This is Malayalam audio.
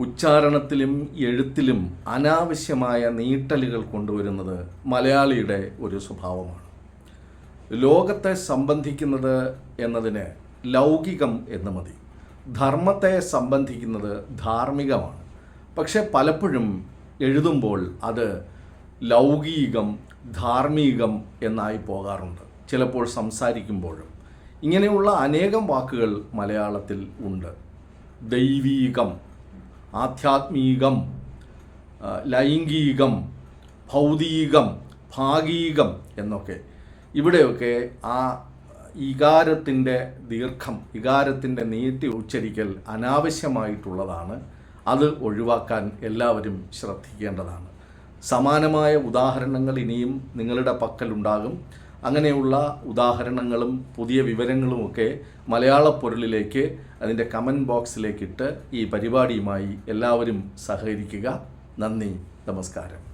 ഉച്ചാരണത്തിലും എഴുത്തിലും അനാവശ്യമായ നീട്ടലുകൾ കൊണ്ടുവരുന്നത് മലയാളിയുടെ ഒരു സ്വഭാവമാണ്. ലോകത്തെ സംബന്ധിക്കുന്നത് എന്നതിന് ലൗകികം എന്ന് മതി. ധർമ്മത്തെ സംബന്ധിക്കുന്നത് ധാർമ്മികമാണ്. പക്ഷെ പലപ്പോഴും എഴുതുമ്പോൾ അത് ലൗകികം ധാർമ്മികം എന്നായി പോകാറുണ്ട്. ചിലപ്പോൾ സംസാരിക്കുമ്പോഴും ഇങ്ങനെയുള്ള അനേകം വാക്കുകൾ മലയാളത്തിൽ ഉണ്ട്. ദൈവീകം, ആധ്യാത്മികം, ലൈംഗികം, ഭൗതികം, ഭാഗികം എന്നൊക്കെ ഇവിടെയൊക്കെ ആ ഇകാരത്തിൻ്റെ ദീർഘം, ഇകാരത്തിൻ്റെ നീട്ടി ഉച്ചരിക്കൽ അനാവശ്യമായിട്ടുള്ളതാണ്. അത് ഒഴിവാക്കാൻ എല്ലാവരും ശ്രദ്ധിക്കേണ്ടതാണ്. സമാനമായ ഉദാഹരണങ്ങൾ ഇനിയും നിങ്ങളുടെ പക്കലുണ്ടാകും. അങ്ങനെയുള്ള ഉദാഹരണങ്ങളും പുതിയ വിവരങ്ങളുമൊക്കെ മലയാള പൊരുളിലേക്ക് അതിൻ്റെ കമൻറ്റ് ബോക്സിലേക്കിട്ട് ഈ പരിപാടിയുമായി എല്ലാവരും സഹകരിക്കുക. നന്ദി, നമസ്കാരം.